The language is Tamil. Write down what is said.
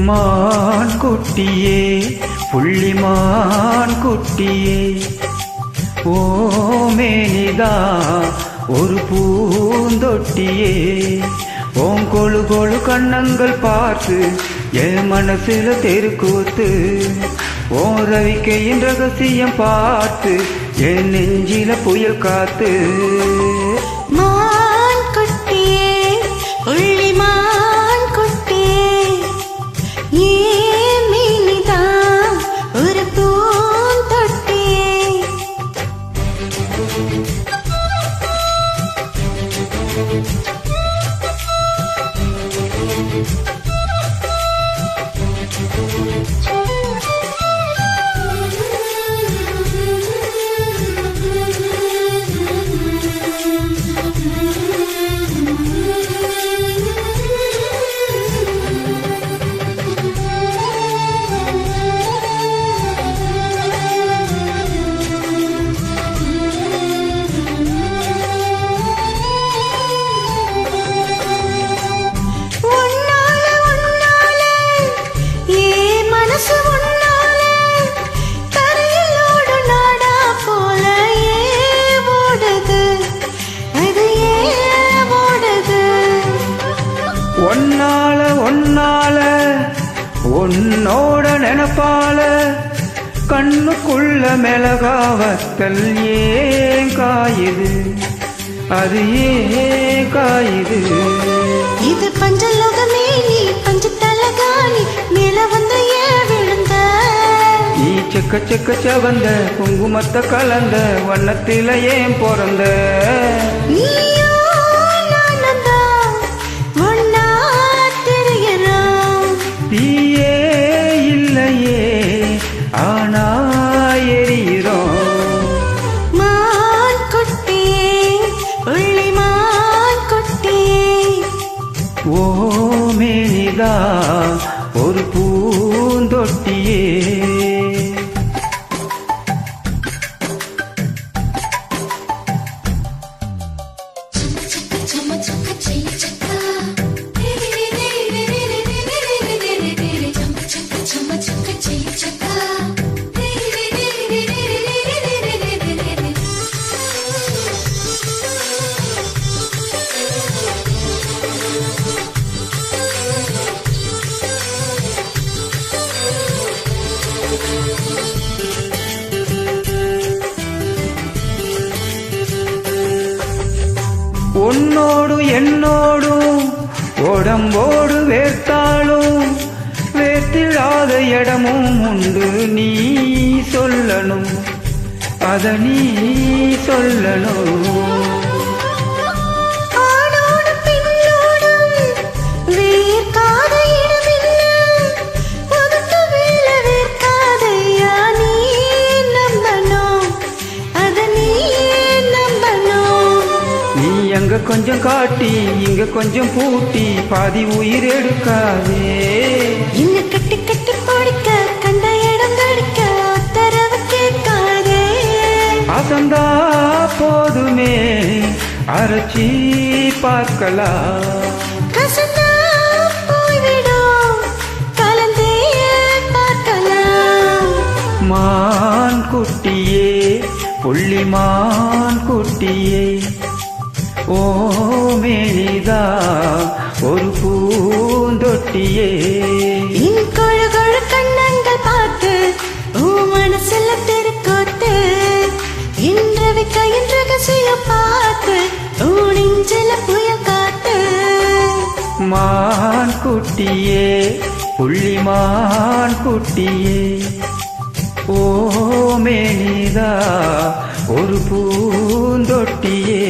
மான் குட்டியே புள்ளிமான் குட்டியே ஓமேனிதா ஒரு பூந்தொட்டியே ஓம் கொழு கொழு கண்ணங்கள் பார்த்து என் மனசுல தெருக்கூத்து ஓ ரவிக்கையின் ரகசியம் பார்த்து என் நெஞ்சில புயல் காத்து மான் குட்டியே புள்ளிமான் குட்டியே ஏமேனிதா ஒரு பூந்தொட்டியே ஒன்னால உன்னோட நினைப்பால கண்ணுக்குள்ள மிளகாவத்தல் ஏன் காயுது அது ஏன் காயுது இது பஞ்சலோகமே நீ பஞ்ச தலகாணி மேல வந்து ஏன் விழுந்த நீ செக்க செக்க செவந்த குங்குமத்தை கலந்த வண்ணத்தில ஏன் பிறந்த தீயே இல்லையே ஆனா எரியிறோம் மான் குட்டியே புள்ளிமான் குட்டியே ஓமேனிதா ஒரு பூந்தொட்டியே உன்னோடு என்னோடும் உடம்போடு வேர்த்தாலும் வேர்த்திடாத இடமும் உண்டு நீ சொல்லணும் அத நீ சொல்லணும் அங்க கொஞ்சம் காட்டி இங்க கொஞ்சம் பூட்டி பாதி உயிர் எடுக்காதே இங்க கட்டி கட்டி பிடிக்க கண்ட இடம் கடிக்க உத்தரவு கேட்காதே அசந்தா போதுமே அரைச்சி பார்க்கலாம் கசந்தா போய்விடும் கலந்தே பார்க்கலாம் மான் குட்டியே புள்ளிமான் குட்டியே ஓமேனிதா ஒரு பூந்தொட்டியே கொழு கொழு கண்ணங்கள் பார்த்து ஓ மனசுல தெருக்கூத்து இன்று கையின் ரகசியம் பார்த்து ஓ நெஞ்சில புயல் காத்து மான் குட்டியே புள்ளிமான் குட்டியே ஓமேனிதா ஒரு பூந்தொட்டியே